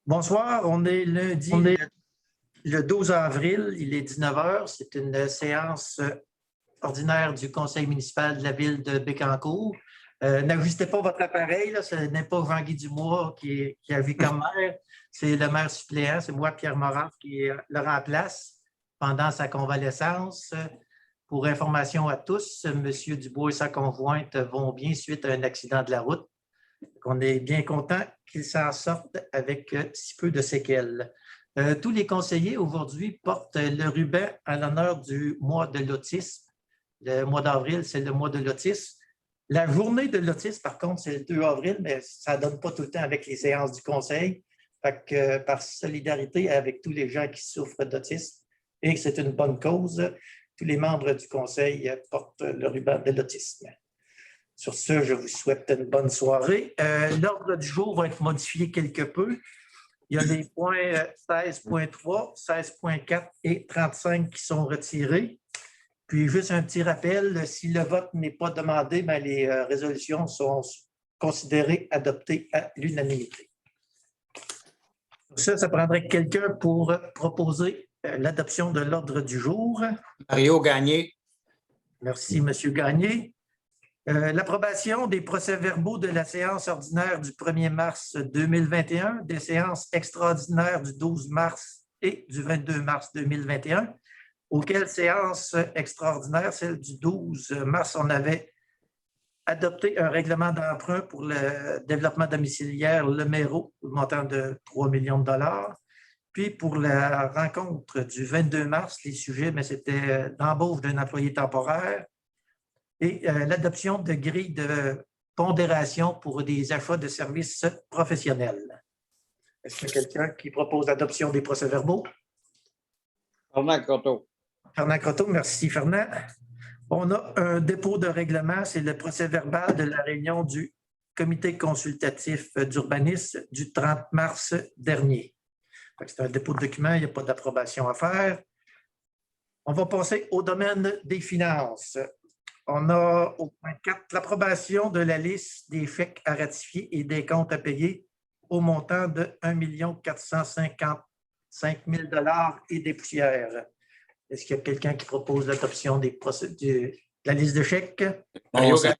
Bonsoir, on est lundi le 12 avril, il est 19 heures. C'est une séance ordinaire du conseil municipal de la ville de Bécancour. N'ajustez pas votre appareil, là, ce n'est pas Jean-Guy Dumois qui a vu comme maire, c'est le maire suppléant, c'est moi, Pierre Morin, qui le remplace pendant sa convalescence. Pour information à tous, M. Dubois et sa conjointe vont bien suite à un accident de la route. On est bien content qu'ils s'en sortent avec si peu de séquelles. Tous les conseillers aujourd'hui portent le ruban à l'honneur du mois de l'autisme. Le mois d'avril, c'est le mois de l'autisme. La journée de l'autisme, par contre, c'est le 2 avril, mais ça ne donne pas tout le temps avec les séances du conseil. Fait que, par solidarité avec tous les gens qui souffrent d'autisme, et que c'est une bonne cause, tous les membres du conseil portent le ruban de l'autisme. Sur ce, je vous souhaite une bonne soirée. L'ordre du jour va être modifié quelque peu. Il y a les points 16.3, 16.4 et 35 qui sont retirés. Puis, juste un petit rappel, si le vote n'est pas demandé, bien, les résolutions sont considérées adoptées à l'unanimité. Ça prendrait quelqu'un pour proposer l'adoption de l'ordre du jour. Mario Gagné. Merci, M. Gagné. L'approbation des procès-verbaux de la séance ordinaire du 1er mars 2021, des séances extraordinaires du 12 mars et du 22 mars 2021, auxquelles séance extraordinaire, celle du 12 mars, on avait adopté un règlement d'emprunt pour le développement domiciliaire Le Méro, au montant de 3 millions de dollars. Puis pour la rencontre du 22 mars, les sujets, mais c'était l'embauche d'un employé temporaire, et l'adoption de grilles de pondération pour des achats de services professionnels. Est-ce qu'il y a quelqu'un qui propose l'adoption des procès-verbaux? Fernand Croteau. Fernand Croteau, merci Fernand. On a un dépôt de règlement, c'est le procès-verbal de la réunion du comité consultatif d'urbanisme du 30 mars dernier. C'est un dépôt de document, il n'y a pas d'approbation à faire. On va passer au domaine des finances. On a au point 4 l'approbation de la liste des chèques à ratifier et des comptes à payer au montant de 1 455 000 $ et des poussières. Est-ce qu'il y a quelqu'un qui propose l'adoption de la liste de chèques? Mario Gagné.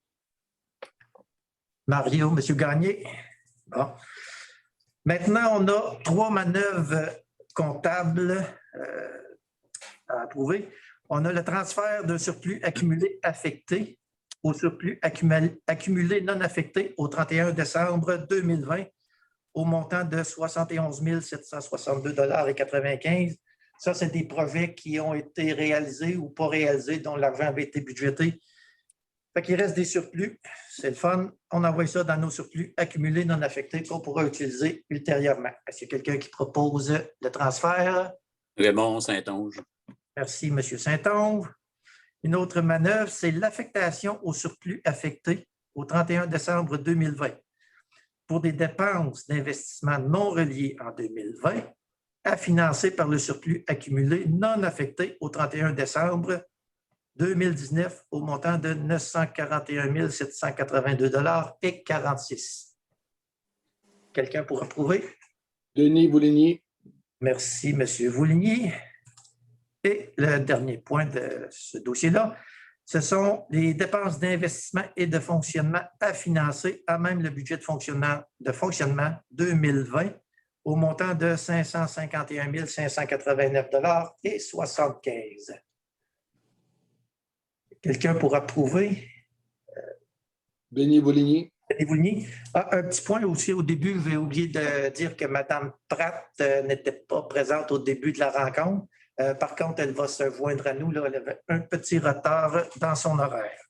Mario, M. Gagné. Bon. Maintenant, on a 3 manœuvres comptables à approuver. On a le transfert d'un surplus accumulé affecté au surplus accumulé non affecté au 31 décembre 2020 au montant de 71 762,95 $. Ça, c'est des projets qui ont été réalisés ou pas réalisés, dont l'argent avait été budgété. Fait qu'il reste des surplus. C'est le fun. On envoie ça dans nos surplus accumulés non affectés qu'on pourra utiliser ultérieurement. Est-ce qu'il y a quelqu'un qui propose le transfert? Raymond Saint-Onge. Merci, M. Saint-Onge. Une autre manœuvre, c'est l'affectation au surplus affecté au 31 décembre 2020 pour des dépenses d'investissement non reliées en 2020 à financer par le surplus accumulé non affecté au 31 décembre 2019 au montant de 941 782,46 $. Quelqu'un pour approuver? Denis Bouligny. Merci, M. Bouligny. Et le dernier point de ce dossier-là, ce sont les dépenses d'investissement et de fonctionnement à financer à même le budget de fonctionnement 2020 au montant de 551 589,75 $. Quelqu'un pour approuver? Denis Bouligny. Denis Bouligny. Un petit point aussi au début, j'ai oublié de dire que Mme Pratt n'était pas présente au début de la rencontre. Par contre, elle va se joindre à nous. Là, elle avait un petit retard dans son horaire.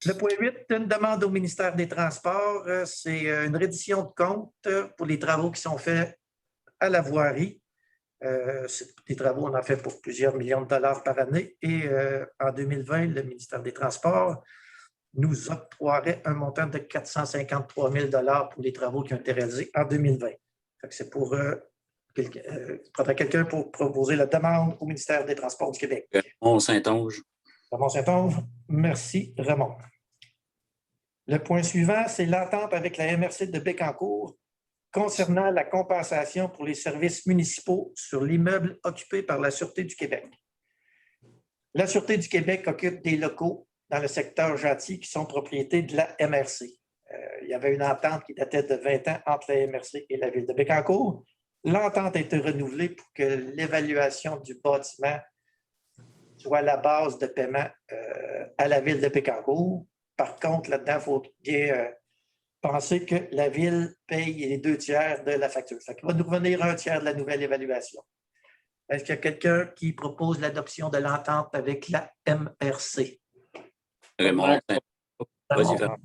Le point 8, une demande au ministère des Transports. C'est une reddition de compte pour les travaux qui sont faits à la voirie. Des travaux, on en fait pour plusieurs millions de dollars par année. Et en 2020, le ministère des Transports nous octroierait un montant de 453 000 $ pour les travaux qui ont été réalisés en 2020. C'est pour... prendrait quelqu'un pour proposer la demande au ministère des Transports du Québec. Raymond Saint-Onge. Raymond Saint-Onge, merci Raymond. Le point suivant, c'est l'entente avec la MRC de Bécancour concernant la compensation pour les services municipaux sur l'immeuble occupé par la Sûreté du Québec. La Sûreté du Québec occupe des locaux dans le secteur Gentil qui sont propriété de la MRC. Il y avait une entente qui datait de 20 ans entre la MRC et la Ville de Bécancour. L'entente a été renouvelée pour que l'évaluation du bâtiment soit la base de paiement à la Ville de Bécancour. Par contre, là-dedans, il faut bien penser que la Ville paye les 2 tiers de la facture. Ça va nous revenir 1 tiers de la nouvelle évaluation. Est-ce qu'il y a quelqu'un qui propose l'adoption de l'entente avec la MRC? Raymond Saint-Onge. Vas-y, Fab.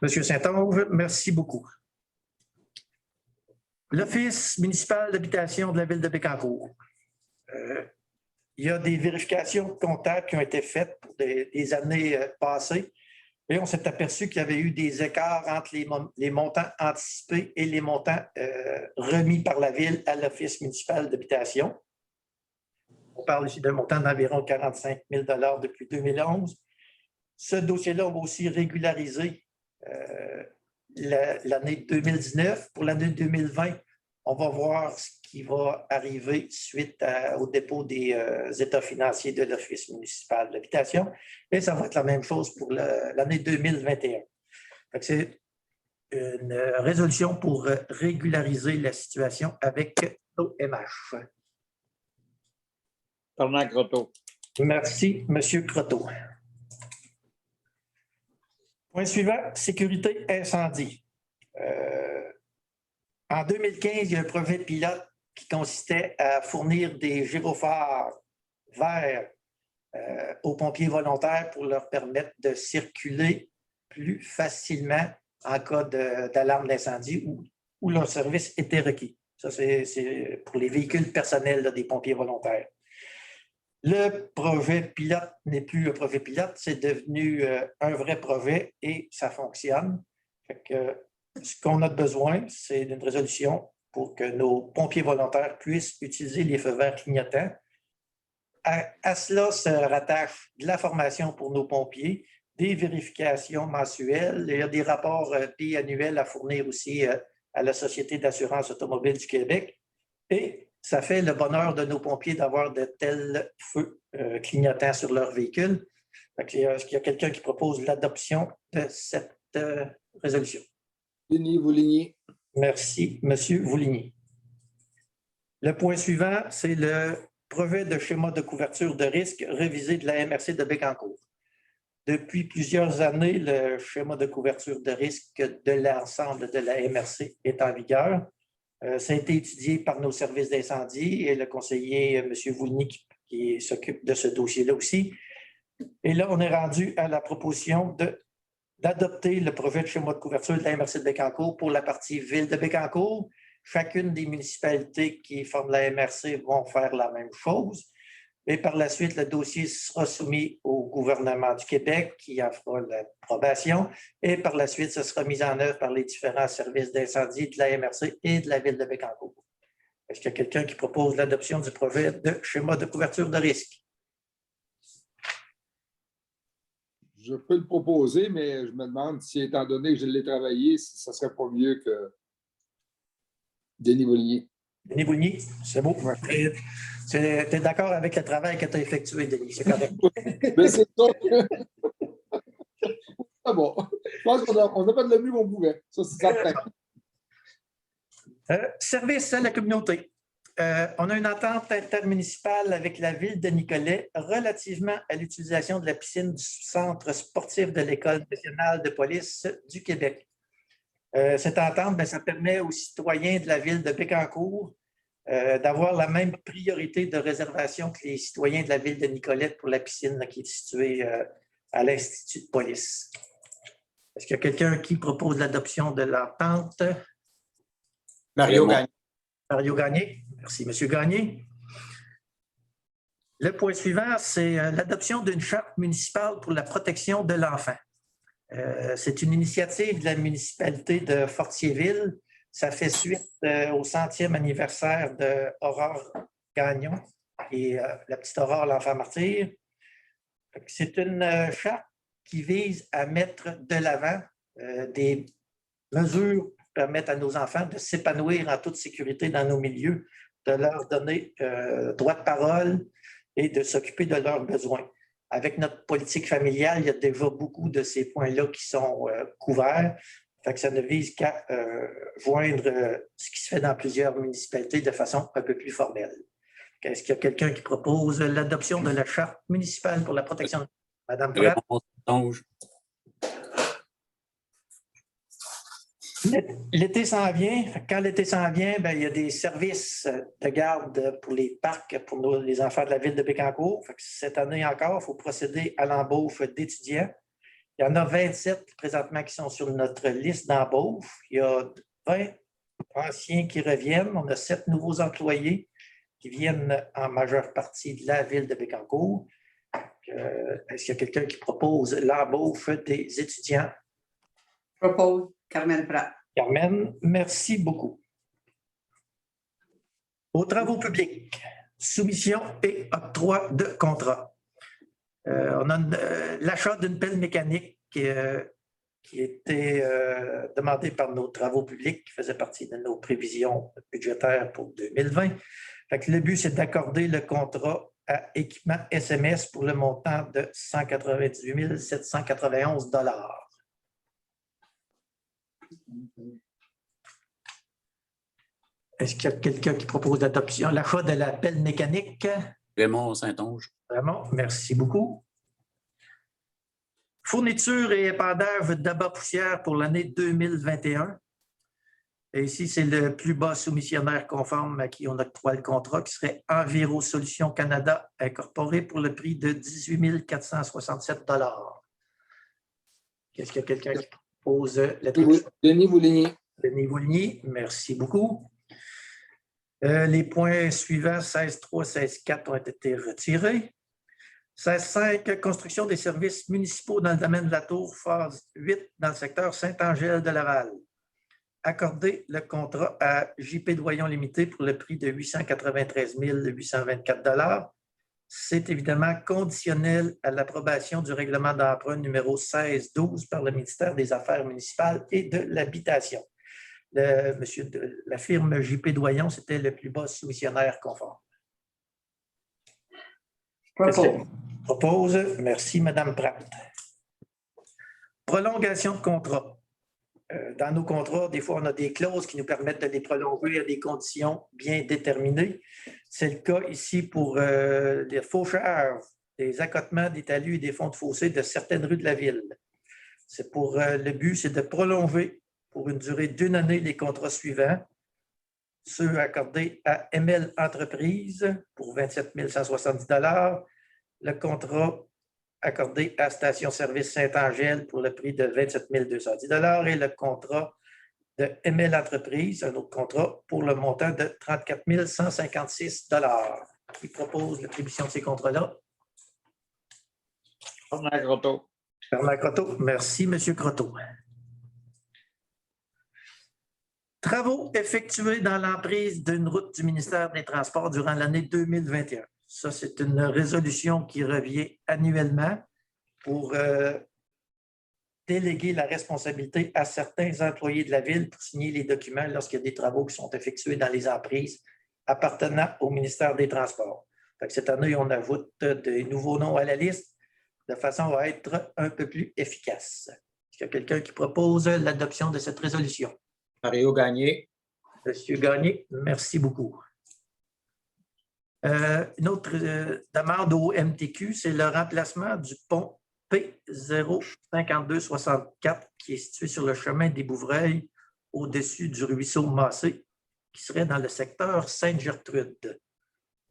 Monsieur Saint-Onge, merci beaucoup. L'Office municipal d'habitation de la Ville de Bécancour. Il y a des vérifications comptables qui ont été faites pour des années passées et on s'est aperçu qu'il y avait eu des écarts entre les montants anticipés et les montants remis par la Ville à l'Office municipal d'habitation. On parle ici d'un montant d'environ 45 000 $ depuis 2011. Ce dossier-là, on va aussi régulariser l'année 2019. Pour l'année 2020, on va voir ce qui va arriver suite au dépôt des états financiers de l'Office municipal d'habitation. Et ça va être la même chose pour l'année 2021. C'est une résolution pour régulariser la situation avec l'OMH. Fernand Croteau. Merci, M. Croteau. Point suivant, sécurité incendie. En 2015, il y a un projet pilote qui consistait à fournir des gyrophares verts aux pompiers volontaires pour leur permettre de circuler plus facilement en cas d'alarme d'incendie où leur service était requis. Ça, c'est pour les véhicules personnels là, des pompiers volontaires. Le projet pilote n'est plus un projet pilote, c'est devenu un vrai projet et ça fonctionne. Fait que, ce qu'on a besoin, c'est d'une résolution pour que nos pompiers volontaires puissent utiliser les feux verts clignotants. À cela se rattache de la formation pour nos pompiers, des vérifications mensuelles. Il y a des rapports biannuels à fournir aussi à la Société d'assurance automobile du Québec. Et ça fait le bonheur de nos pompiers d'avoir de tels feux clignotants sur leur véhicule. Est-ce qu'il y a quelqu'un qui propose l'adoption de cette résolution? Denis Vouligny. Merci, M. Vouligny. Le point suivant, c'est le projet de schéma de couverture de risque révisé de la MRC de Bécancour. Depuis plusieurs années, le schéma de couverture de risque de l'ensemble de la MRC est en vigueur. Ça a été étudié par nos services d'incendie et le conseiller M. Vouligny qui s'occupe de ce dossier-là aussi. Et là, on est rendu à la proposition d'adopter le projet de schéma de couverture de la MRC de Bécancour pour la partie ville de Bécancour. Chacune des municipalités qui forment la MRC vont faire la même chose. Et par la suite, le dossier sera soumis au gouvernement du Québec qui en fera l'approbation. Et par la suite, ce sera mis en œuvre par les différents services d'incendie de la MRC et de la ville de Bécancour. Est-ce qu'il y a quelqu'un qui propose l'adoption du projet de schéma de couverture de risque? Je peux le proposer, mais je me demande si, étant donné que je l'ai travaillé, si ça ne serait pas mieux que Denis Vouligny. Denis Vouligny, c'est beau. Tu es d'accord avec le travail que tu as effectué, Denis, c'est correct. Mais c'est ça. Ah bon, je pense qu'on a fait de le mieux qu'on pouvait. Ça, c'est certain. Service à la communauté. On a une entente intermunicipale avec la ville de Nicolet relativement à l'utilisation de la piscine du centre sportif de l'École nationale de police du Québec. Cette entente, ça permet aux citoyens de la ville de Bécancour d'avoir la même priorité de réservation que les citoyens de la ville de Nicolet pour la piscine qui est située à l'Institut de police. Est-ce qu'il y a quelqu'un qui propose l'adoption de l'entente? Mario Gagné. Mario Gagné. Merci, M. Gagné. Le point suivant, c'est l'adoption d'une charte municipale pour la protection de l'enfant. C'est une initiative de la municipalité de Fortierville. Ça fait suite au 100e anniversaire d'Aurore Gagnon et la petite Aurore, l'enfant martyr. C'est une charte qui vise à mettre de l'avant des mesures permettent à nos enfants de s'épanouir en toute sécurité dans nos milieux, de leur donner droit de parole et de s'occuper de leurs besoins. Avec notre politique familiale, il y a déjà beaucoup de ces points-là qui sont couverts. Fait que ça ne vise qu'à joindre ce qui se fait dans plusieurs municipalités de façon un peu plus formelle. Est-ce qu'il y a quelqu'un qui propose l'adoption de la Charte municipale pour la protection? Madame Pratt? Raymond Saint-Onge. L'été s'en vient. Quand l'été s'en vient, bien, il y a des services de garde pour les parcs, pour les enfants de la ville de Bécancour. Fait que cette année encore, il faut procéder à l'embauche d'étudiants. Il y en a 27 présentement qui sont sur notre liste d'embauche. Il y a 20 anciens qui reviennent. On a 7 nouveaux employés qui viennent en majeure partie de la ville de Bécancour. Est-ce qu'il y a quelqu'un qui propose l'embauche des étudiants? Propose Carmen Pratt. Carmen, merci beaucoup. Aux travaux publics, soumission et octroi de contrat. On a l'achat d'une pelle mécanique qui était demandée par nos travaux publics, qui faisait partie de nos prévisions budgétaires pour 2020. Fait que le but, c'est d'accorder le contrat à équipement SMS pour le montant de 198 791 $. Est-ce qu'il y a quelqu'un qui propose l'adoption? L'achat de la pelle mécanique. Raymond Saint-Onge. Vraiment, merci beaucoup. Fourniture et épandage d'abat-poussière pour l'année 2021. Et ici, c'est le plus bas soumissionnaire conforme à qui on octroie le contrat, qui serait Enviro Solutions Canada Incorporé pour le prix de 18 467 $. Est-ce qu'il y a quelqu'un qui propose l'attribution? Denis Bouligny. Denis Bouligny, merci beaucoup. Les points suivants, 16.3, 16.4 ont été retirés. 16.5, construction des services municipaux dans le domaine de la Tour, phase 8, dans le secteur Saint-Angèle de Laval. Accorder le contrat à JP Doyon Limité pour le prix de 893 824 $. C'est évidemment conditionnel à l'approbation du règlement d'emprunt numéro 1612 par le ministère des Affaires municipales et de l'Habitation. La firme JP Doyon, c'était le plus bas soumissionnaire conforme. Propose. Merci, Mme Pratt. Prolongation de contrat. Dans nos contrats, des fois, on a des clauses qui nous permettent de les prolonger à des conditions bien déterminées. C'est le cas ici pour les faucheurs, des accotements, des talus et des fonds de fossés de certaines rues de la ville. C'est pour le but, c'est de prolonger pour une durée d'1 année les contrats suivants, ceux accordés à ML Entreprises pour 27 170 $, le contrat accordé à Station-Service Saint-Angèle pour le prix de 27 210 $ et le contrat de ML Entreprises, un autre contrat, pour le montant de 34 156 $. Qui propose l'attribution de ces contrats-là? Bernard Croteau. Bernard Croteau, merci, M. Croteau. Travaux effectués dans l'emprise d'une route du ministère des Transports durant l'année 2021. Ça, c'est une résolution qui revient annuellement pour déléguer la responsabilité à certains employés de la Ville pour signer les documents lorsqu'il y a des travaux qui sont effectués dans les emprises appartenant au ministère des Transports. Fait que cette année, on ajoute des nouveaux noms à la liste de façon à être un peu plus efficace. Est-ce qu'il y a quelqu'un qui propose l'adoption de cette résolution? Mario Gagné. Monsieur Gagné, merci beaucoup. Une autre demande au MTQ, c'est le remplacement du pont P05264 qui est situé sur le chemin des Bouvreuils au-dessus du ruisseau Massé, qui serait dans le secteur Sainte-Gertrude.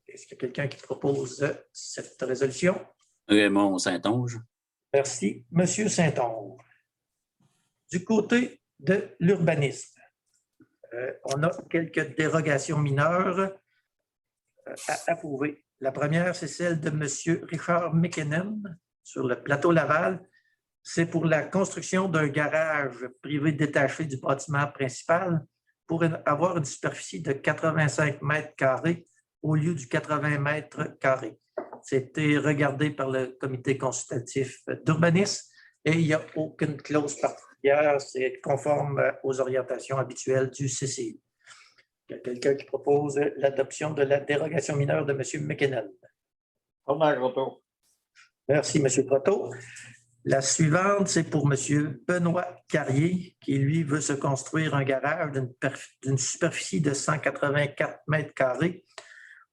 Est-ce qu'il y a quelqu'un qui propose cette résolution? Raymond Saint-Onge. Merci. Monsieur Saint-Onge. Du côté de l'urbanisme, on a quelques dérogations mineures à approuver. La première, c'est celle de M. Richard McKinnon sur le plateau Laval. C'est pour la construction d'un garage privé détaché du bâtiment principal pour avoir une superficie de 85 mètres carrés au lieu du 80 mètres carrés. C'était regardé par le comité consultatif d'urbanisme et il n'y a aucune clause particulière, c'est conforme aux orientations habituelles du CCI. Il y a quelqu'un qui propose l'adoption de la dérogation mineure de M. McKinnon. Thomas Grotto. Merci, M. Croteau. La suivante, c'est pour M. Benoît Carrier, qui, lui, veut se construire un garage d'une superficie de 184 mètres carrés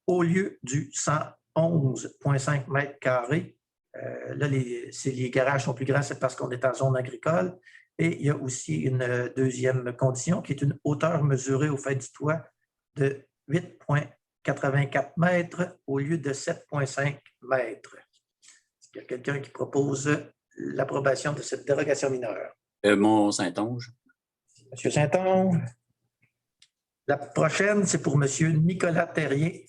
au lieu du 111,5 mètres carrés. Là, si les garages sont plus grands, c'est parce qu'on est en zone agricole. Et il y a aussi une deuxième condition, qui est une hauteur mesurée au fait du toit de 8,84 mètres au lieu de 7,5 mètres. Est-ce qu'il y a quelqu'un qui propose l'approbation de cette dérogation mineure? Mont-Saint-Onge. M. Saint-Onge. La prochaine, c'est pour M. Nicolas Terrier,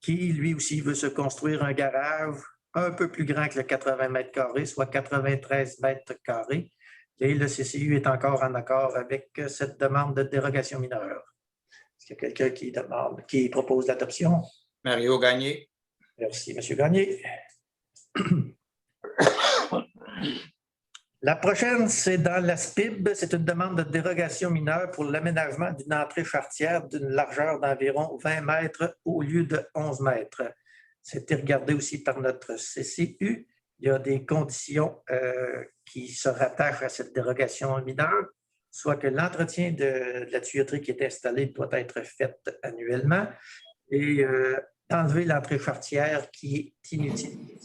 qui, lui aussi, veut se construire un garage un peu plus grand que le 80 mètres carrés, soit 93 mètres carrés. Et le CCU est encore en accord avec cette demande de dérogation mineure. Est-ce qu'il y a quelqu'un qui propose l'adoption? Mario Gagné. Merci, M. Gagné. La prochaine, c'est dans la SPIB. C'est une demande de dérogation mineure pour l'aménagement d'une entrée charretière d'une largeur d'environ 20 mètres au lieu de 11 mètres. C'était regardé aussi par notre CCU. Il y a des conditions qui se rattachent à cette dérogation mineure, soit que l'entretien de la tuyauterie qui est installée doit être fait annuellement et enlever l'entrée charretière qui est inutile.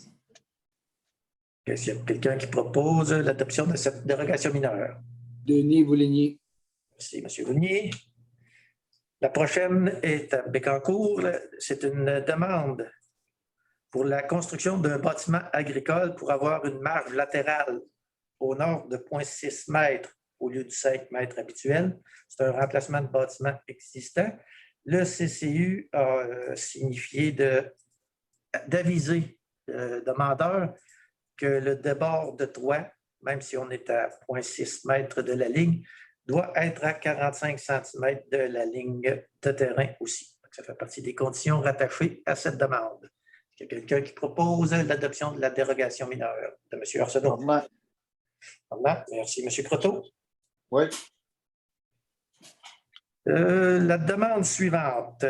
Est-ce qu'il y a quelqu'un qui propose l'adoption de cette dérogation mineure? Denis Vouligny. Merci, M. Vouligny. La prochaine est à Bécancour. C'est une demande pour la construction d'un bâtiment agricole pour avoir une marge latérale au nord de 0,6 mètres au lieu du 5 mètres habituel. C'est un remplacement de bâtiment existant. Le CCU a signifié d'aviser le demandeur que le débord de toit, même si on est à 0,6 mètres de la ligne, doit être à 45 cm de la ligne de terrain aussi. Ça fait partie des conditions rattachées à cette demande. Est-ce qu'il y a quelqu'un qui propose l'adoption de la dérogation mineure de M. Arsenault? Merci, M. Croteau. Oui. La demande suivante,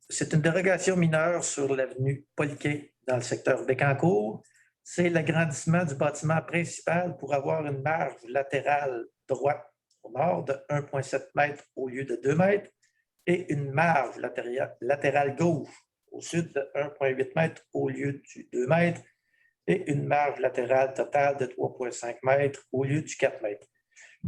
c'est une dérogation mineure sur l'avenue Poliquet dans le secteur Bécancour. C'est l'agrandissement du bâtiment principal pour avoir une marge latérale droite au nord de 1,7 mètres au lieu de 2 mètres et une marge latérale gauche au sud de 1,8 mètres au lieu du 2 mètres et une marge latérale totale de 3,5 mètres au lieu du 4 mètres.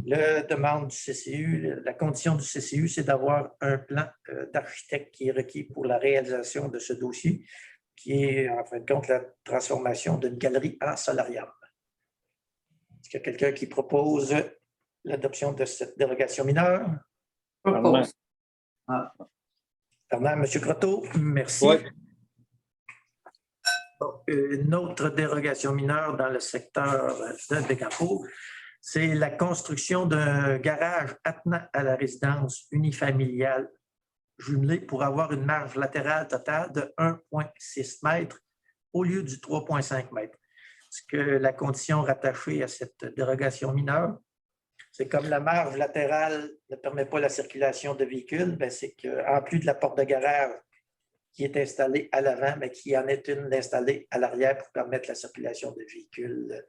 La demande du CCU, la condition du CCU, c'est d'avoir un plan d'architecte qui est requis pour la réalisation de ce dossier, qui est, en fin de compte, la transformation d'une galerie en solarium. Est-ce qu'il y a quelqu'un qui propose l'adoption de cette dérogation mineure? Propose. Fernand, M. Croteau, merci. Oui. Une autre dérogation mineure dans le secteur de Bécancour, c'est la construction d'un garage attenant à la résidence unifamiliale jumelé pour avoir une marge latérale totale de 1,6 mètres au lieu du 3,5 mètres. Ce que la condition rattachée à cette dérogation mineure, c'est comme la marge latérale ne permet pas la circulation de véhicules, c'est qu'en plus de la porte de garage qui est installée à l'avant, mais qui en est une installée à l'arrière pour permettre la circulation de véhicules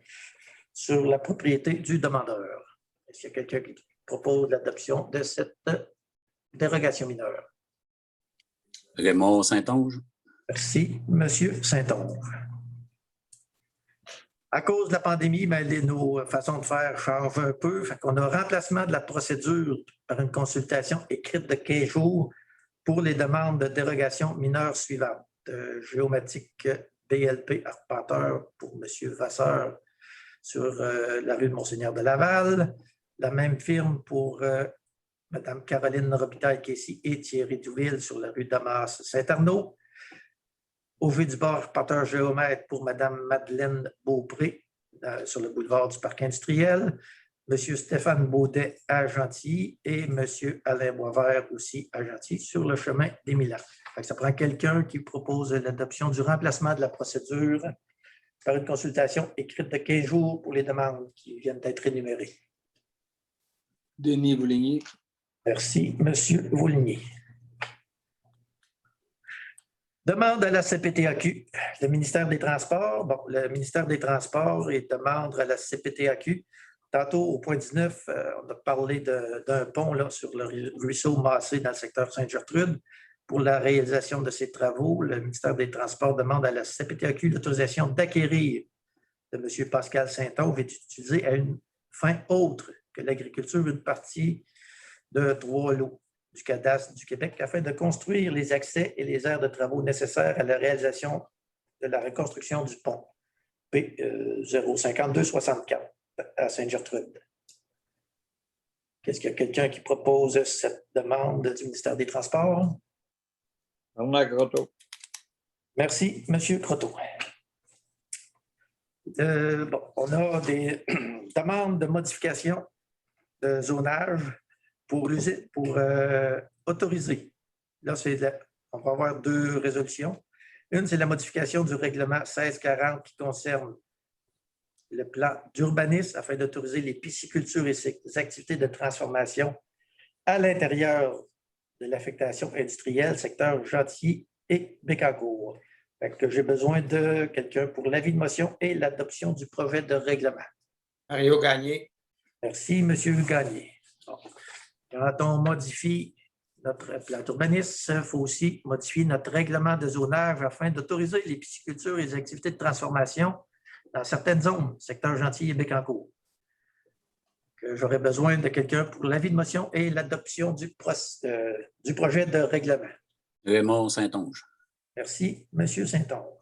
sur la propriété du demandeur. Est-ce qu'il y a quelqu'un qui propose l'adoption de cette dérogation mineure? Raymond Saint-Onge. Merci, M. Saint-Onge. À cause de la pandémie, nos façons de faire changent un peu. On a un remplacement de la procédure par une consultation écrite de 15 jours pour les demandes de dérogation mineure suivantes. Géomatique BLP Arpenteur pour M. Vasseur sur la rue de Monseigneur de Laval. La même firme pour Mme Caroline Robitaille-Kessy et Thierry Douville sur la rue Damas-Saint-Arnaud. Au vu du bord, Arpenteur géomètre pour Mme Madeleine Beaupré sur le boulevard du Parc industriel. M. Stéphane Baudet à Gentilly et M. Alain Boisvert aussi à Gentilly sur le chemin des Milans. Ça prend quelqu'un qui propose l'adoption du remplacement de la procédure par une consultation écrite de 15 jours pour les demandes qui viennent d'être énumérées. Denis Vouligny. Merci, M. Vouligny. Demande à la CPTAQ, le ministère des Transports. Bon, le ministère des Transports et demande à la CPTAQ. Tantôt, au point 19, on a parlé d'un pont là, sur le ruisseau Massé dans le secteur Sainte-Gertrude. Pour la réalisation de ces travaux, le ministère des Transports demande à la CPTAQ l'autorisation d'acquérir de M. Pascal Saint-Onge et d'utiliser à une fin autre que l'agriculture une partie de 3 lots du cadastre du Québec afin de construire les accès et les aires de travaux nécessaires à la réalisation de la reconstruction du pont P05264 à Sainte-Gertrude. Qu'est-ce qu'il y a quelqu'un qui propose cette demande du ministère des Transports? Bernard Croteau. Merci, M. Croteau. Bon, on a des demandes de modification de zonage pour autoriser. Là, on va avoir 2 résolutions. Une, c'est la modification du règlement 1640 qui concerne le plan d'urbanisme afin d'autoriser les piscicultures et ses activités de transformation à l'intérieur de l'affectation industrielle, secteur Gentilly et Bécancour. J'ai besoin de quelqu'un pour l'avis de motion et l'adoption du projet de règlement. Mario Gagné. Merci, M. Gagné. Bon. Quand on modifie notre plan d'urbanisme, il faut aussi modifier notre règlement de zonage afin d'autoriser les piscicultures et les activités de transformation dans certaines zones, secteur Gentilly et Bécancour. J'aurais besoin de quelqu'un pour l'avis de motion et l'adoption du projet de règlement. Raymond Saint-Onge. Merci, M. Saint-Onge.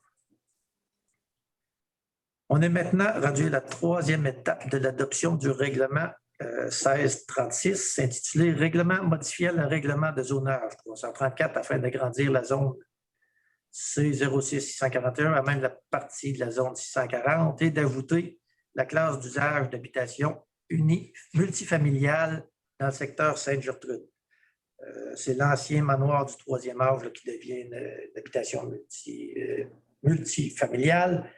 On est maintenant rendu à la 3e étape de l'adoption du règlement 1636, intitulé « Règlement modifiant le règlement de zonage 334 afin d'agrandir la zone C06-641 à même la partie de la zone 640 et d'ajouter la classe d'usage d'habitation multifamiliale dans le secteur Sainte-Gertrude. » C'est l'ancien manoir du 3e âge là, qui devient une habitation multifamiliale.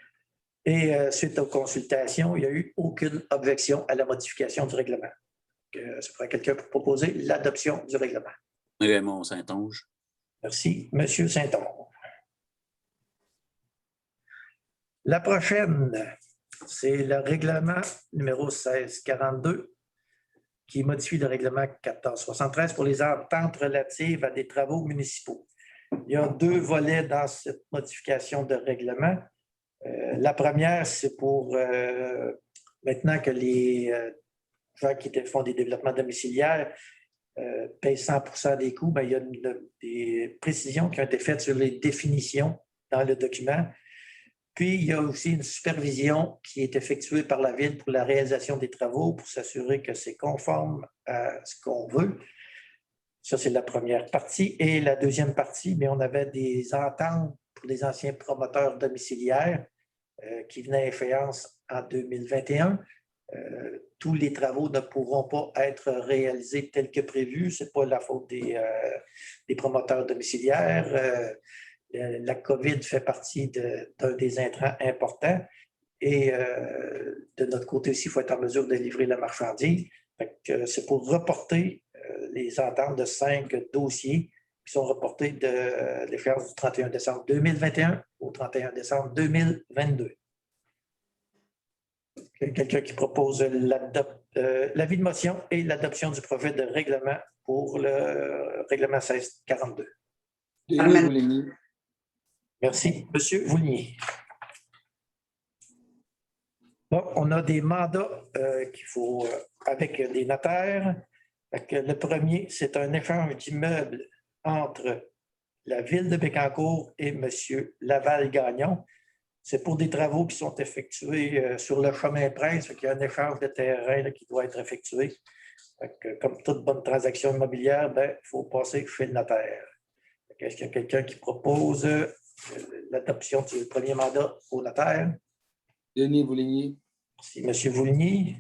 Et suite aux consultations, il n'y a eu aucune objection à la modification du règlement. Ça pourrait quelqu'un pour proposer l'adoption du règlement. Raymond Saint-Onge. Merci, M. Saint-Onge. La prochaine, c'est le règlement numéro 1642 qui modifie le règlement 1473 pour les ententes relatives à des travaux municipaux. Il y a 2 volets dans cette modification de règlement. La première, c'est pour maintenant que les gens qui font des développements domiciliaires payent 100% des coûts, bien, il y a des précisions qui ont été faites sur les définitions dans le document. Puis, il y a aussi une supervision qui est effectuée par la Ville pour la réalisation des travaux pour s'assurer que c'est conforme à ce qu'on veut. Ça, c'est la première partie. Et la deuxième partie, bien, on avait des ententes pour les anciens promoteurs domiciliaires qui venaient à échéance en 2021. Tous les travaux ne pourront pas être réalisés tels que prévu. Ce n'est pas la faute des promoteurs domiciliaires. La COVID fait partie d'un des intrants importants. Et de notre côté aussi, il faut être en mesure de livrer la marchandise. C'est pour reporter les ententes de 5 dossiers qui sont reportés de l'échéance du 31 décembre 2021 au 31 décembre 2022. Quelqu'un qui propose l'avis de motion et l'adoption du projet de règlement pour le règlement 1642. Denis Vouligny. Merci, M. Vouligny. Bon, on a des mandats qu'il faut avec des notaires. Le premier, c'est un échange d'immeubles entre la Ville de Bécancour et M. Laval-Gagnon. C'est pour des travaux qui sont effectués sur le chemin Prince. Il y a un échange de terrain là, qui doit être effectué. Comme toute bonne transaction immobilière, il faut passer chez le notaire. Est-ce qu'il y a quelqu'un qui propose l'adoption du premier mandat au notaire? Denis Vouligny. Merci, M. Vouligny.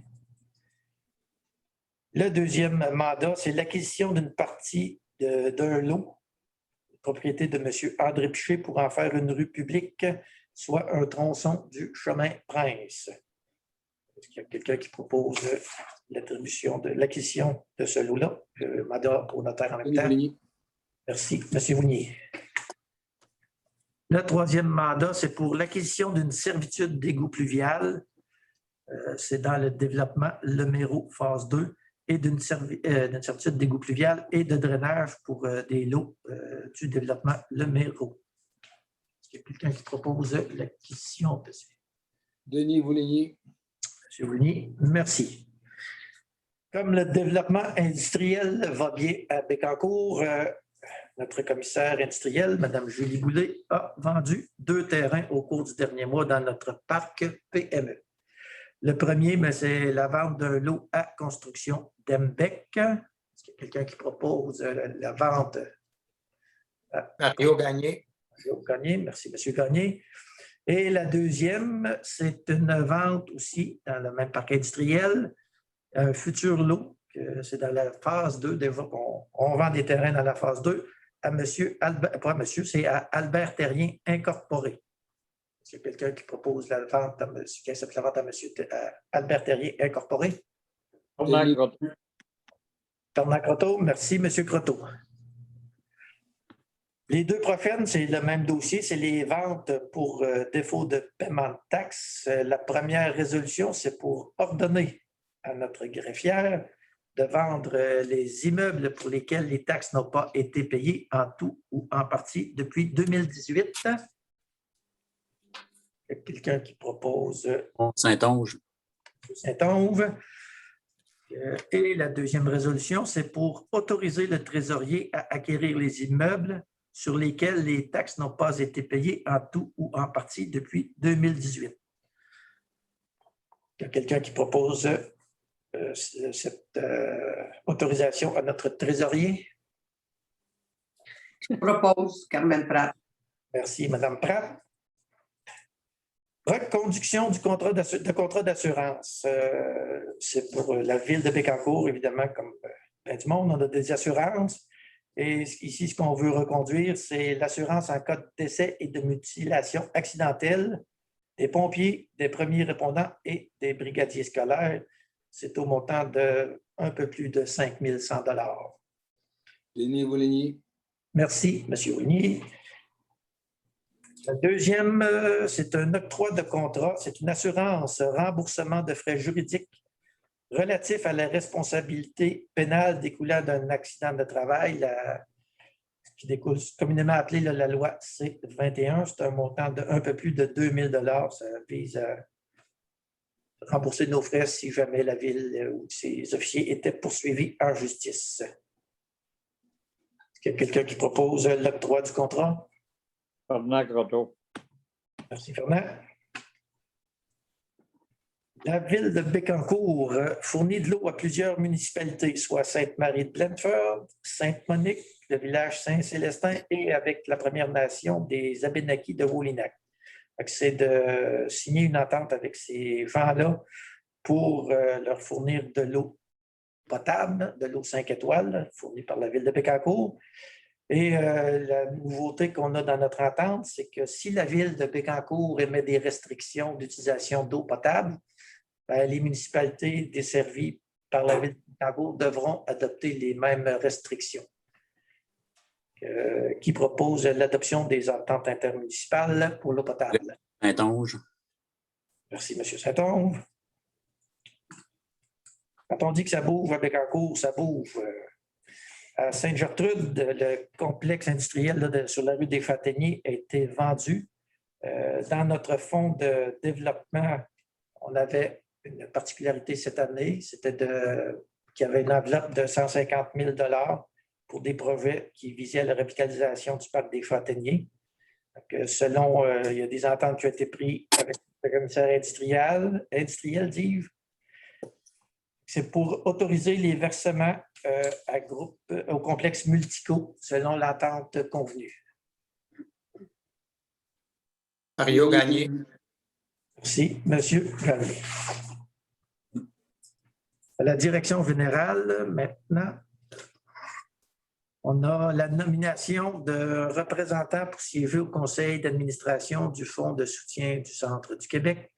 Le deuxième mandat, c'est l'acquisition d'une partie d'un lot, propriété de M. André Piché, pour en faire une rue publique, soit un tronçon du chemin Prince. Est-ce qu'il y a quelqu'un qui propose l'attribution de l'acquisition de ce lot-là. Le mandat pour notaire en même Denis temps. Voligny. Merci, M. Vounier. Le troisième mandat, c'est pour l'acquisition d'une servitude d'égout pluvial. C'est dans le développement Lemero phase 2 et d'une servitude d'égout pluvial et de drainage pour des lots du développement Lemero. Est-ce qu'il y a quelqu'un qui propose l'acquisition de ces? Denis Voligny. M. Vounier, merci. Comme le développement industriel va bien à Bécancour, notre commissaire industriel, Mme Julie Goulet, a vendu 2 terrains au cours du dernier mois dans notre parc PME. Le premier, c'est la vente d'un lot à construction d'Embec. Est-ce qu'il y a quelqu'un qui propose la vente? Mario Gagné. Mario Gagné, merci, M. Gagné. Et la deuxième, c'est une vente aussi dans le même parc industriel, un futur lot, c'est dans la phase 2. On vend des terrains dans la phase 2 à monsieur Albert, pas monsieur, c'est à Albert Terrien Incorporé. Est-ce qu'il y a quelqu'un qui propose la vente à monsieur, qui accepte la vente à monsieur Albert Terrien Incorporé? Bernard Croteau. Bernard Croteau, merci, monsieur Croteau. Les deux prochaines, c'est le même dossier, c'est les ventes pour défaut de paiement de taxes. La première résolution, c'est pour ordonner à notre greffière de vendre les immeubles pour lesquels les taxes n'ont pas été payées en tout ou en partie depuis 2018. Il y a quelqu'un qui propose Saint-Onge. Saint-Onge. Et la deuxième résolution, c'est pour autoriser le trésorier à acquérir les immeubles sur lesquels les taxes n'ont pas été payées en tout ou en partie depuis 2018. Il y a quelqu'un qui propose cette autorisation à notre trésorier. Je propose Carmen Pratt. Merci, Mme Pratt. Reconduction du contrat d'assurance. C'est pour la ville de Bécancour, évidemment, comme plein du monde, on a des assurances. Et ici, ce qu'on veut reconduire, c'est l'assurance en cas de décès et de mutilation accidentelle des pompiers, des premiers répondants et des brigadiers scolaires. C'est au montant de un peu plus de 5 100 $. Denis Voligny. Merci, M. Voligny. La deuxième, c'est un octroi de contrat. C'est une assurance remboursement de frais juridiques relatif à la responsabilité pénale découlant d'un accident de travail, qui découle communément appelée la loi C-21. C'est un montant de un peu plus de 2 000 $. Ça vise à rembourser nos frais si jamais la ville ou ses officiers étaient poursuivis en justice. Est-ce qu'il y a quelqu'un qui propose l'octroi du contrat? Bernard Croteau. Merci, Fernand. La ville de Bécancour fournit de l'eau à plusieurs municipalités, soit Sainte-Marie-de-Blandford, Sainte-Monique, le village Saint-Célestin et avec la Première Nation des Abénaquis de Wolinak. C'est de signer une entente avec ces gens-là pour leur fournir de l'eau potable, de l'eau 5 étoiles, fournie par la ville de Bécancour. Et la nouveauté qu'on a dans notre entente, c'est que si la ville de Bécancour émet des restrictions d'utilisation d'eau potable, les municipalités desservies par la ville de Bécancour devront adopter les mêmes restrictions. Qui propose l'adoption des ententes intermunicipales pour l'eau potable? Saint-Onge. Merci, M. Saint-Onge. Quand on dit que ça bouge à Bécancour, ça bouge. À Sainte-Gertrude, le complexe industriel là, sur la rue des Fateniers a été vendu. Dans notre fonds de développement, on avait une particularité cette année, c'était qu'il y avait une enveloppe de 150 000 $ pour des projets qui visaient la revitalisation du parc des Fateniers. Donc, selon, il y a des ententes qui ont été prises avec le commissaire industriel, d'Yves. C'est pour autoriser les versements à groupe au complexe Multico selon l'entente convenue. Mario Gagné. Merci, M. Gagné. À la direction générale, maintenant, on a la nomination de représentants pour siéger au conseil d'administration du Fonds de soutien du Centre du Québec.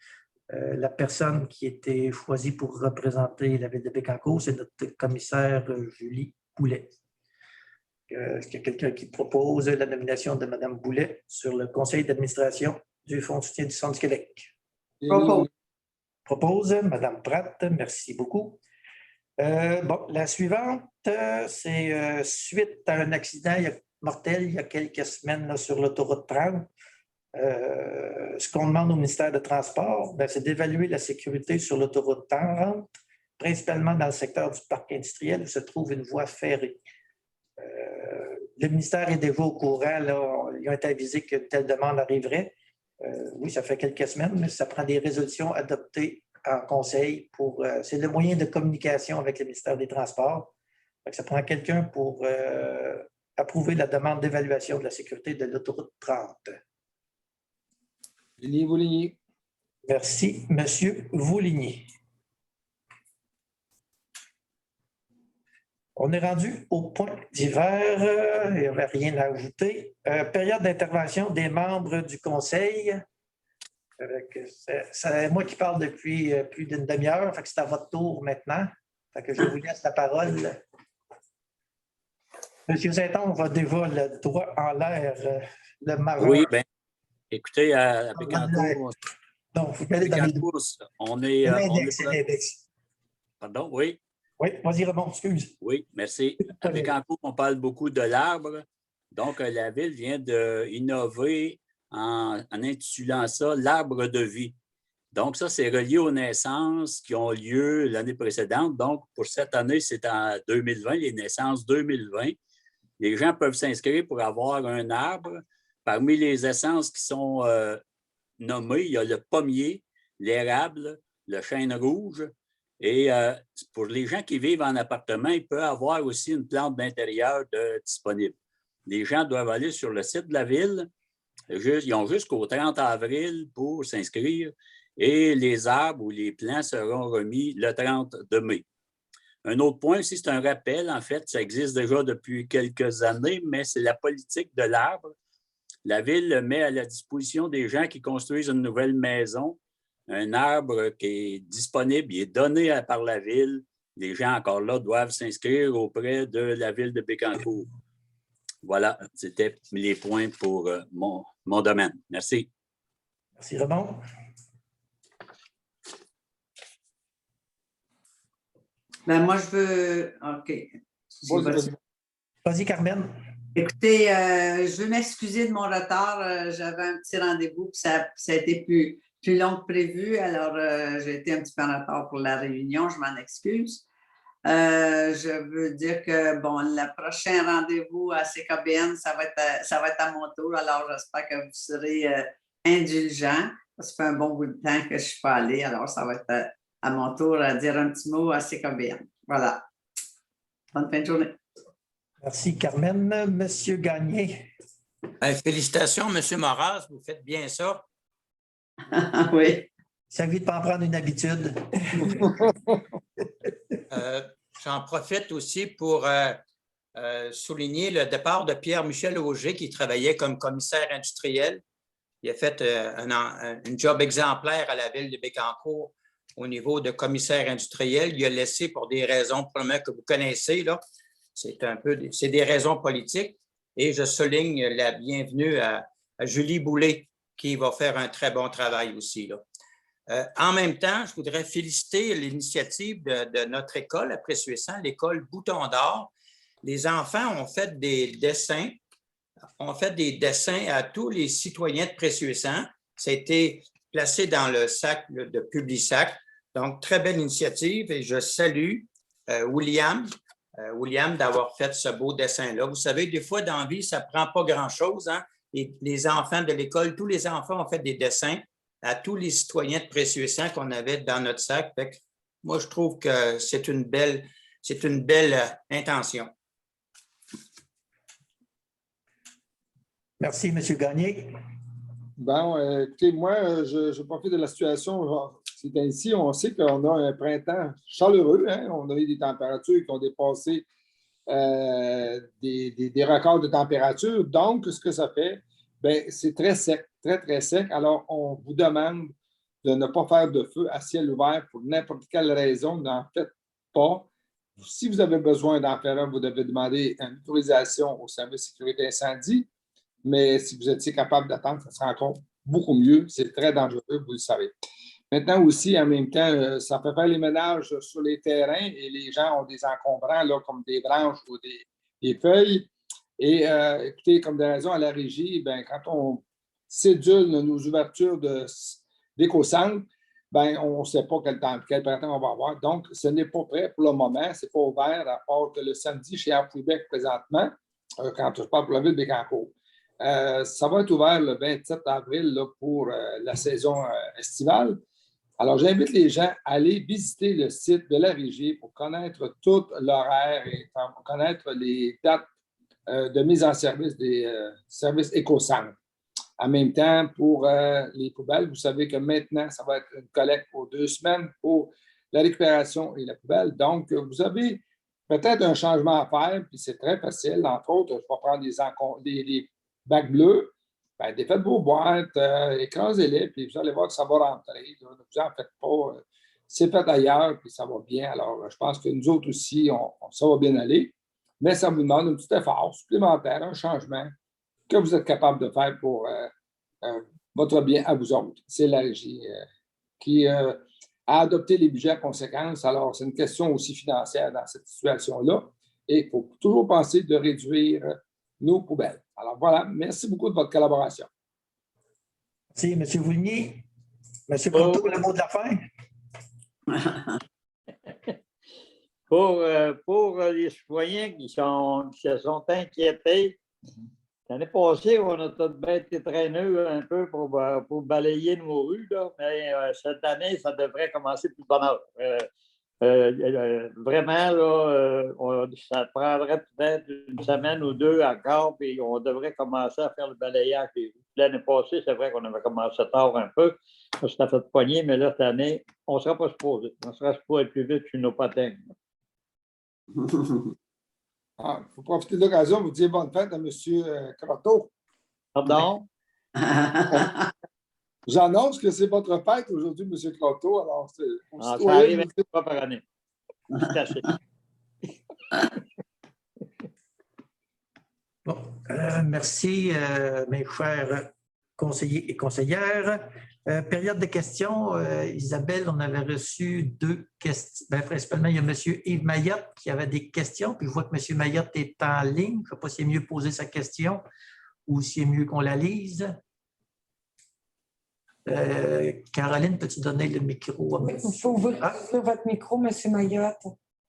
La personne qui était choisie pour représenter la ville de Bécancour, c'est notre commissaire Julie Boulet. Est-ce qu'il y a quelqu'un qui propose la nomination de Mme Boulet sur le conseil d'administration du Fonds de soutien du Centre du Québec? Propose. Propose Mme Pratt. Merci beaucoup. Bon, la suivante, c'est suite à un accident mortel il y a quelques semaines là, sur l'autoroute 30. Ce qu'on demande au ministère des Transports, c'est d'évaluer la sécurité sur l'autoroute 30, principalement dans le secteur du parc industriel où se trouve une voie ferrée. Le ministère est déjà au courant, là, ils ont été avisés qu'une telle demande arriverait. Oui, ça fait quelques semaines, mais ça prend des résolutions adoptées en conseil pour. C'est le moyen de communication avec le ministère des Transports. Ça prend quelqu'un pour approuver la demande d'évaluation de la sécurité de l'autoroute 30. Denis Vouligny. Merci, M. Vouligny. On est rendu au point d'hiver. Il n'y avait rien à ajouter. Période d'intervention des membres du conseil. C'est moi qui parle depuis plus d'une demi-heure. C'est à votre tour maintenant. Je vous laisse la parole. M. Saint-Onge a déjà le doigt en l'air, le majeur. Oui, bien, écoutez, à Bécancour, Donc, vous allez dans les deux. on est. L'index, l'index. Pardon, oui. Oui, vas-y, Raymond, excuse. Oui, merci. À Bécancour, on parle beaucoup de l'arbre. Donc, la Ville vient d'innover en intitulant ça l'arbre de vie. Donc, ça, c'est relié aux naissances qui ont lieu l'année précédente. Donc, pour cette année, c'est en 2020, les naissances 2020. Les gens peuvent s'inscrire pour avoir un arbre. Parmi les essences qui sont nommées, il y a le pommier, l'érable, le chêne rouge. Et pour les gens qui vivent en appartement, il peut y avoir aussi une plante d'intérieur disponible. Les gens doivent aller sur le site de la Ville. Ils ont jusqu'au 30 avril pour s'inscrire et les arbres ou les plants seront remis le 30 de mai. Un autre point aussi, c'est un rappel. En fait, ça existe déjà depuis quelques années, mais c'est la politique de l'arbre. La Ville met à la disposition des gens qui construisent une nouvelle maison un arbre qui est disponible, il est donné par la Ville. Les gens encore là doivent s'inscrire auprès de la Ville de Bécancour. Voilà, c'était les points pour mon domaine. Merci. Merci, Raymond. Moi, je veux. OK. Vas-y, Carmen. Écoutez, je veux m'excuser de mon retard. J'avais un petit rendez-vous, puis ça a été plus long que prévu. Alors, j'ai été un petit peu en retard pour la réunion. Je m'en excuse. Je veux dire que, le prochain rendez-vous à CKBN, ça va être à mon tour. Alors, j'espère que vous serez indulgents. Ça fait un bon bout de temps que je ne suis pas allée. Alors, ça va être à mon tour à dire un petit mot à CKBN. Voilà. Bonne fin de journée. Merci, Carmen. Monsieur Gagné. Félicitations, M. Moras. Vous faites bien ça. Oui. Ça évite de pas en prendre une habitude. J'en profite aussi pour souligner le départ de Pierre-Michel Auger qui travaillait comme commissaire industriel. Il a fait un job exemplaire à la Ville de Bécancour au niveau de commissaire industriel. Il a laissé pour des raisons probablement que vous connaissez, là. C'est des raisons politiques. Et je souligne la bienvenue à Julie Boulet qui va faire un très bon travail aussi, là. En même temps, je voudrais féliciter l'initiative de notre école à Pressuessant, l'école Bouton d'Or. Les enfants ont fait des dessins. À tous les citoyens de Pressuessant. Ça a été placé dans le sac de Publisac. Donc, très belle initiative et je salue William d'avoir fait ce beau dessin-là. Vous savez, des fois, dans la vie, ça ne prend pas grand-chose, hein? Et les enfants de l'école, tous les enfants ont fait des dessins à tous les citoyens de Pressuessant qu'on avait dans notre sac. Fait que moi, je trouve que c'est une belle intention. Merci, M. Gagné. Écoutez, moi, je profite de la situation. C'est ainsi, on sait qu'on a un printemps chaleureux. Hein? On a eu des températures qui ont dépassé des records de température. Donc, ce que ça fait, c'est très sec, très, très sec. Alors, on vous demande de ne pas faire de feu à ciel ouvert pour n'importe quelle raison. N'en faites pas. Si vous avez besoin d'en faire un, vous devez demander une autorisation au service de sécurité incendie. Mais si vous étiez capable d'attendre, ça sera encore beaucoup mieux. C'est très dangereux, vous le savez. Maintenant aussi, en même temps, ça peut faire les ménages sur les terrains et les gens ont des encombrants là, comme des branches ou des feuilles. Et écoutez, comme de raison à la régie, ben, quand on cédule nos ouvertures d'éco-centre, ben, on ne sait pas quel printemps on va avoir. Donc, ce n'est pas prêt pour le moment. Ce n'est pas ouvert, à part que le samedi chez Air Québec présentement, quand je parle pour la ville de Bécancour. Ça va être ouvert le 27 avril là, pour la saison estivale. Alors, j'invite les gens à aller visiter le site de la régie pour connaître tout l'horaire et pour connaître les dates de mise en service des services éco-centres. En même temps, pour les poubelles, vous savez que maintenant, ça va être une collecte pour 2 semaines pour la récupération et la poubelle. Donc, vous avez peut-être un changement à faire, puis c'est très facile. Entre autres, je vais prendre des bacs bleus. Bien, défaites vos boîtes, écrasez-les, puis vous allez voir que ça va rentrer. Là. Ne vous en faites pas. C'est fait ailleurs, puis ça va bien. Alors, je pense que nous autres aussi, ça va bien aller. Mais ça vous demande un petit effort supplémentaire, un changement que vous êtes capable de faire pour votre bien à vous autres. C'est la régie qui a adopté les budgets à conséquence. Alors, c'est une question aussi financière dans cette situation-là. Et il faut toujours penser de réduire nos poubelles. Alors voilà, merci beaucoup de votre collaboration. Merci, M. Voulnier. M. Croteau, le mot de la fin. Pour les citoyens qui se sont inquiétés, l'année passée, on a tout bien été traîneux un peu pour balayer nos rues, là, mais cette année, ça devrait commencer plus bonne heure. Vraiment, là, ça prendrait peut-être une semaine ou 2 encore, puis on devrait commencer à faire le balayage des rues. L'année passée, c'est vrai qu'on avait commencé tard un peu, parce que ça fait poignée, mais là, cette année, on ne sera pas supposé. On sera supposé être plus vite sur nos patins. Il faut profiter de l'occasion de vous dire bonne fête à M. Croteau. Pardon? J'annonce que c'est votre fête aujourd'hui, M. Croteau. Alors, Ça arrive une fois par année. Bon, merci, mes chers conseillers et conseillères. Période de questions. Isabelle, on avait reçu 2 questions. Bien, principalement, il y a M. Yves Mayotte qui avait des questions. Puis je vois que M. Mayotte est en ligne. Je ne sais pas s'il est mieux de poser sa question ou s'il est mieux qu'on la lise. Caroline, peux-tu donner le micro à M. Il faut ouvrir votre micro, M. Mayotte.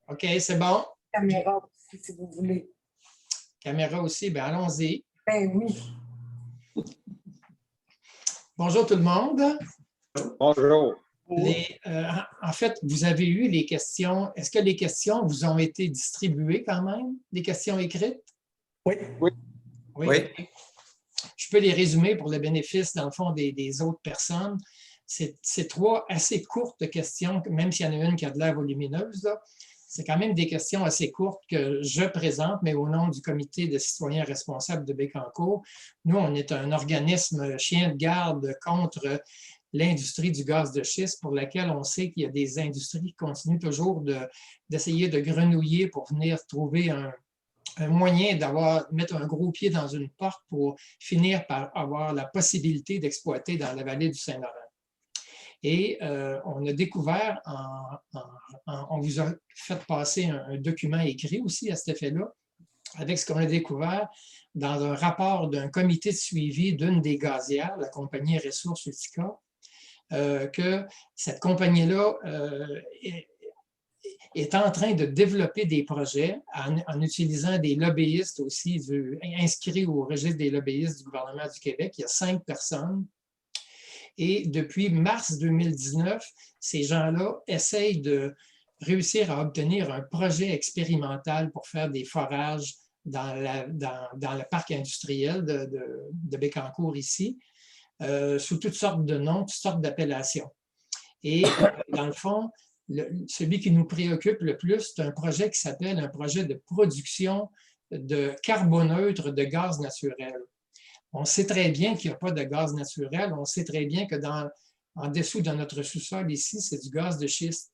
OK, c'est bon. Caméra aussi, si vous voulez. Caméra aussi, bien allons-y. Ben oui. Bonjour tout le monde. Bonjour. En fait, vous avez eu les questions. Est-ce que les questions vous ont été distribuées quand même? Les questions écrites? Oui. Oui. Je peux les résumer pour le bénéfice, dans le fond, des autres personnes. C'est 3 assez courtes questions, même s'il y en a une qui a de l'air volumineuse, là. C'est quand même des questions assez courtes que je présente, mais au nom du Comité de citoyens responsables de Bécancour. Nous, on est un organisme chien de garde contre l'industrie du gaz de schiste, pour laquelle on sait qu'il y a des industries qui continuent toujours d'essayer de grenouiller pour venir trouver un moyen mettre un gros pied dans une porte pour finir par avoir la possibilité d'exploiter dans la vallée du Saint-Laurent. Et on a découvert, on vous a fait passer un document écrit aussi à cet effet-là, avec ce qu'on a découvert dans un rapport d'un comité de suivi d'une des gazières, la compagnie Ressources Utica, que cette compagnie-là est en train de développer des projets en utilisant des lobbyistes aussi inscrits au registre des lobbyistes du gouvernement du Québec. Il y a 5 personnes. Et depuis mars 2019, ces gens-là essayent de réussir à obtenir un projet expérimental pour faire des forages dans le parc industriel de Bécancour ici, sous toutes sortes de noms, toutes sortes d'appellations. Et dans le fond, celui qui nous préoccupe le plus, c'est un projet qui s'appelle un projet de production de carboneutre de gaz naturel. On sait très bien qu'il n'y a pas de gaz naturel. On sait très bien que dans en dessous de notre sous-sol ici, c'est du gaz de schiste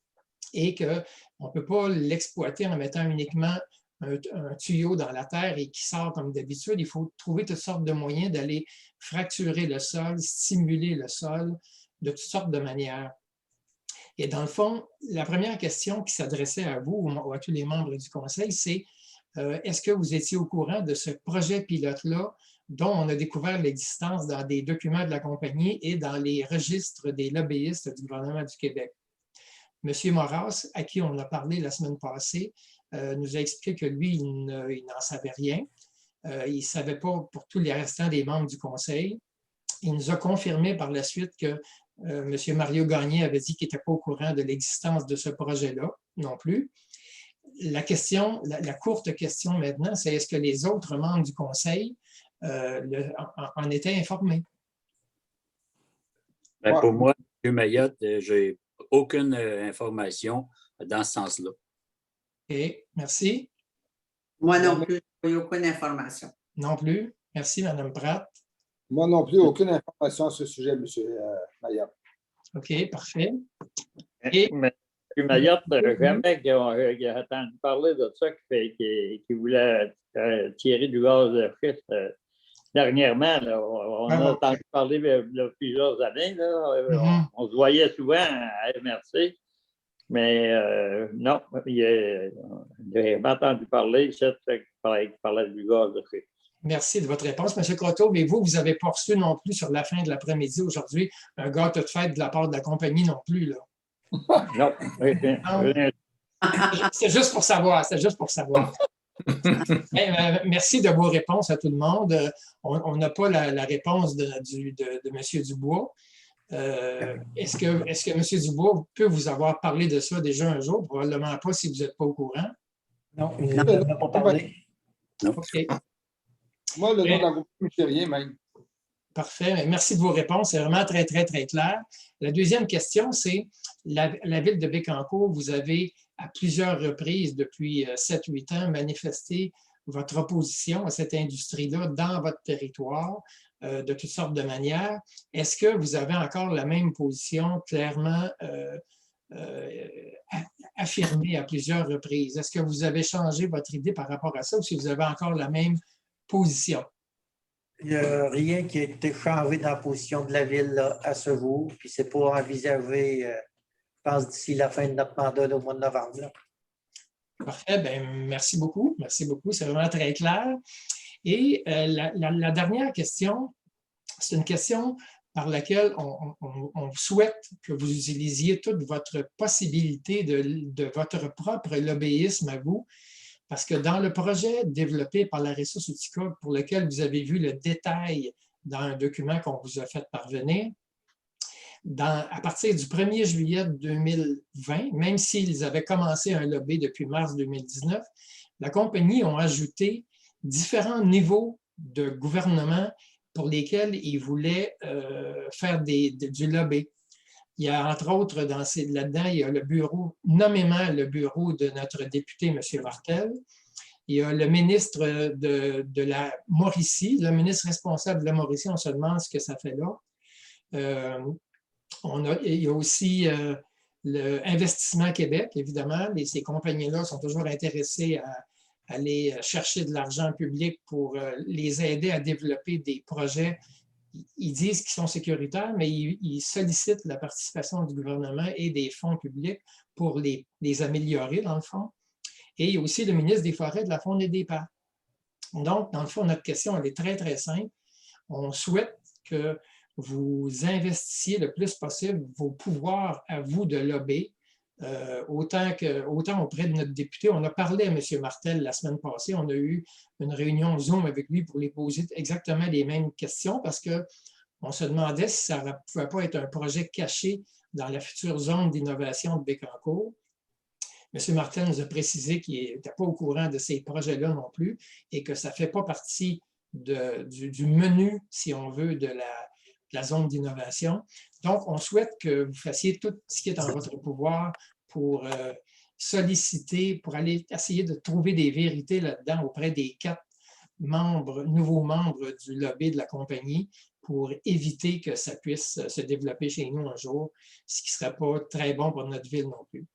et qu'on ne peut pas l'exploiter en mettant uniquement un tuyau dans la terre et qui sort comme d'habitude. Il faut trouver toutes sortes de moyens d'aller fracturer le sol, stimuler le sol de toutes sortes de manières. Et dans le fond, la première question qui s'adressait à vous ou à tous les membres du conseil, c'est est-ce que vous étiez au courant de ce projet pilote-là dont on a découvert l'existence dans des documents de la compagnie et dans les registres des lobbyistes du gouvernement du Québec? M. Maurras, à qui on a parlé la semaine passée, nous a expliqué que lui, il n'en savait rien. Il ne savait pas pour tous les restants des membres du conseil. Il nous a confirmé par la suite que M. Mario Gagné avait dit qu'il n'était pas au courant de l'existence de ce projet-là non plus. La question, la courte question maintenant, c'est est-ce que les autres membres du conseil en étaient informés? Ben, pour moi, M. Mayotte, je n'ai aucune information dans ce sens-là. OK, merci. Moi non plus, je n'ai aucune information. Non plus. Merci, Mme Pratt. Moi non plus, aucune information à ce sujet, M. Mayotte. OK, parfait. Et M. Mayotte, jamais qu'il a entendu parler de ça, qu'il voulait tirer du gaz de schiste. Dernièrement, là, on a entendu parler il y a plusieurs années. Là, on se voyait souvent à MRC, mais non, il n'a pas entendu parler qu'il parlait du gaz de schiste. Merci de votre réponse, M. Croteau. Mais vous n'avez pas reçu non plus sur la fin de l'après-midi aujourd'hui un gâteau de fête de la part de la compagnie non plus, là. Non. C'est juste pour savoir. C'est juste pour savoir. Merci de vos réponses à tout le monde. On n'a pas la réponse de M. Dubois. Est-ce que M. Dubois peut vous avoir parlé de ça déjà un jour? Probablement pas si vous n'êtes pas au courant. Non, il n'en a pas parlé. OK. Moi, le nom de la compagnie, je ne sais rien même. Parfait. Merci de vos réponses. C'est vraiment très, très, très clair. La deuxième question, c'est la ville de Bécancour, vous avez à plusieurs reprises depuis 7-8 ans manifesté votre opposition à cette industrie-là dans votre territoire de toutes sortes de manières. Est-ce que vous avez encore la même position clairement affirmée à plusieurs reprises? Est-ce que vous avez changé votre idée par rapport à ça ou si vous avez encore la même position? Il n'y a rien qui a été changé dans la position de la Ville là, à ce jour, puis c'est pas envisagé, je pense, d'ici la fin de notre mandat au mois de novembre. Là. Parfait. Bien, merci beaucoup. Merci beaucoup. C'est vraiment très clair. Et la dernière question, c'est une question par laquelle on souhaite que vous utilisiez toute votre possibilité de votre propre lobbyisme à vous. Parce que dans le projet développé par la Ressource Utica, pour lequel vous avez vu le détail dans un document qu'on vous a fait parvenir, à partir du 1er juillet 2020, même s'ils avaient commencé un lobby depuis mars 2019, la compagnie a ajouté différents niveaux de gouvernement pour lesquels ils voulaient faire du lobby. Il y a entre autres là-dedans, il y a le bureau, nommément le bureau de notre député, M. Martel. Il y a le ministre de la Mauricie, le ministre responsable de la Mauricie, on se demande ce que ça fait là. Il y a aussi l'Investissement Québec, évidemment. Ces compagnies-là sont toujours intéressées à aller chercher de l'argent public pour les aider à développer des projets. Ils disent qu'ils sont sécuritaires, mais ils sollicitent la participation du gouvernement et des fonds publics pour les améliorer, dans le fond. Et il y a aussi le ministre des Forêts, de la Faune et des Parcs. Donc, dans le fond, notre question, elle est très, très simple. On souhaite que vous investissiez le plus possible vos pouvoirs à vous de lobby, autant auprès de notre député. On a parlé à M. Martel la semaine passée. On a eu une réunion Zoom avec lui pour lui poser exactement les mêmes questions parce qu'on se demandait si ça ne pouvait pas être un projet caché dans la future zone d'innovation de Bécancour. M. Martel nous a précisé qu'il n'était pas au courant de ces projets-là non plus et que ça ne fait pas partie du menu, si on veut, de la zone d'innovation. Donc, on souhaite que vous fassiez tout ce qui est en votre pouvoir pour solliciter, pour aller essayer de trouver des vérités là-dedans auprès des 4 nouveaux membres du lobby de la compagnie pour éviter que ça puisse se développer chez nous un jour, ce qui ne serait pas très bon pour notre ville non plus.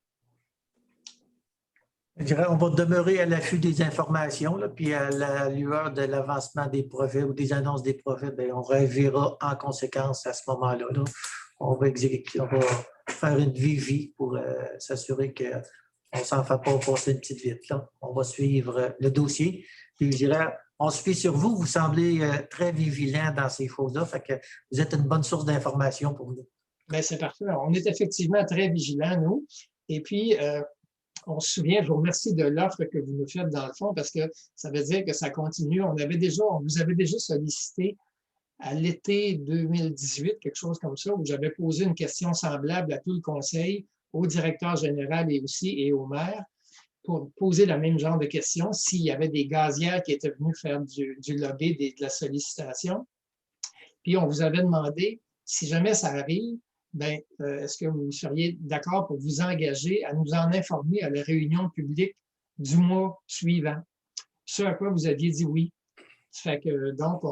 Je dirais, on va demeurer à l'affût des informations, là, puis à la lueur de l'avancement des projets ou des annonces des projets, bien, on réagira en conséquence à ce moment-là. Là. On va faire une vigie pour s'assurer qu'on ne s'en fait pas passer une petite vite. Là. On va suivre le dossier. Puis je dirais, on se fie sur vous. Vous semblez très vigilant dans ces choses-là. Fait que vous êtes une bonne source d'information pour nous. Bien, c'est parfait. On est effectivement très vigilants, nous. Et puis, on se souvient, je vous remercie de l'offre que vous nous faites dans le fond, parce que ça veut dire que ça continue. On vous avait déjà sollicité à l'été 2018, quelque chose comme ça, où j'avais posé une question semblable à tout le conseil, au directeur général et au maire, pour poser le même genre de questions, s'il y avait des gazières qui étaient venus faire du lobby, de la sollicitation. Puis on vous avait demandé, si jamais ça arrive, bien, est-ce que vous seriez d'accord pour vous engager à nous en informer à la réunion publique du mois suivant? Ce à quoi vous aviez dit oui. Ça fait que, donc,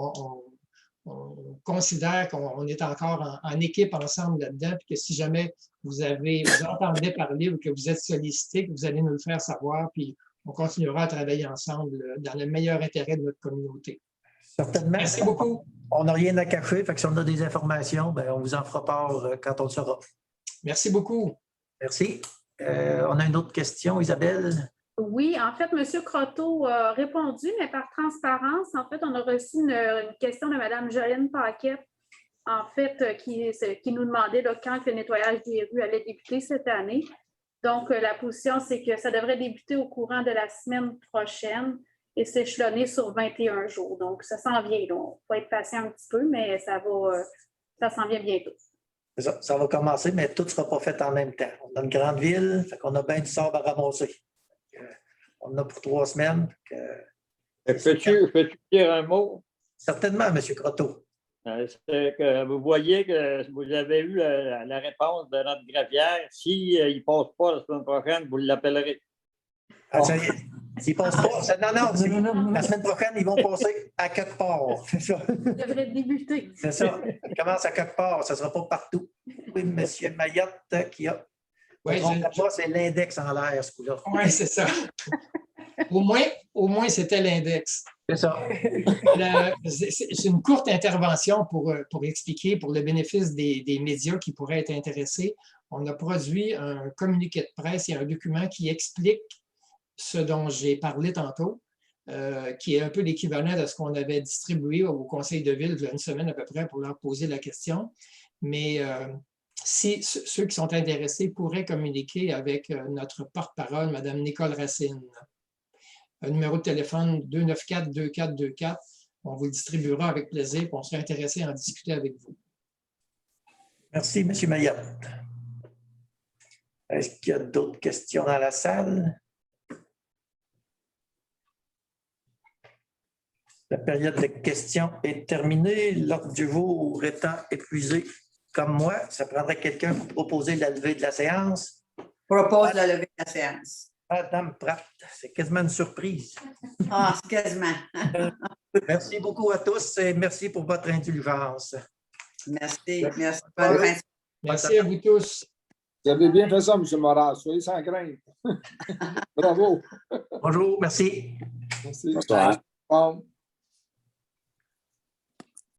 on considère qu'on est encore en équipe ensemble là-dedans, puis que si jamais vous entendez parler ou que vous êtes sollicité, que vous allez nous le faire savoir, puis on continuera à travailler ensemble dans le meilleur intérêt de notre communauté. Certainement. Merci beaucoup. On n'a rien à cacher, fait que si on a des informations, bien, on vous en fera part quand on le saura. Merci beaucoup. Merci. On a une autre question, Isabelle? Oui, en fait, M. Croteau a répondu, mais par transparence, en fait, on a reçu une question de Mme Jolene Paquette, en fait, qui nous demandait là, quand le nettoyage des rues allait débuter cette année. Donc, la position, c'est que ça devrait débuter au courant de la semaine prochaine et s'échelonner sur 21 jours. Donc, ça s'en vient. Donc, il faut être patient un petit peu, mais ça s'en vient bientôt. Ça va commencer, mais tout ne sera pas fait en même temps. On a une grande ville, fait qu'on a bien du sable à ramasser. On en a pour 3 semaines. Peux-tu dire un mot? Certainement, M. Croteau. C'est que vous voyez que vous avez eu la réponse de notre gravière. S'il ne passe pas la semaine prochaine, vous l'appellerez. Ah, s'ils ne passent pas, non, la semaine prochaine, ils vont passer à quelque part. C'est ça. Ça devrait débuter. C'est ça. Ils commencent à quelque part, ça ne sera pas partout. Oui, M. Mayotte qui a. Oui, c'est l'index en l'air, ce coup-là. Oui, c'est ça. Au moins c'était l'index. C'est ça. C'est une courte intervention pour expliquer, pour le bénéfice des médias qui pourraient être intéressés. On a produit un communiqué de presse et un document qui explique ce dont j'ai parlé tantôt, qui est un peu l'équivalent de ce qu'on avait distribué au conseil de ville il y a une semaine à peu près pour leur poser la question. Mais si ceux qui sont intéressés pourraient communiquer avec notre porte-parole, Mme Nicole Racine. Un numéro de téléphone 294-2424. On vous le distribuera avec plaisir, on serait intéressé à en discuter avec vous. Merci, M. Mayotte. Est-ce qu'il y a d'autres questions dans la salle? La période de questions est terminée. L'ordre du jour étant épuisé comme moi, ça prendrait quelqu'un pour proposer la levée de la séance. Propose la levée de la séance. Madame Pratt, c'est quasiment une surprise. Ah, c'est quasiment. Merci beaucoup à tous et merci pour votre indulgence. Merci. Merci à vous tous. Vous avez bien fait ça, M. Morin. Soyez sans crainte. Bravo. Bonjour, merci. Merci. Bonsoir. Bon.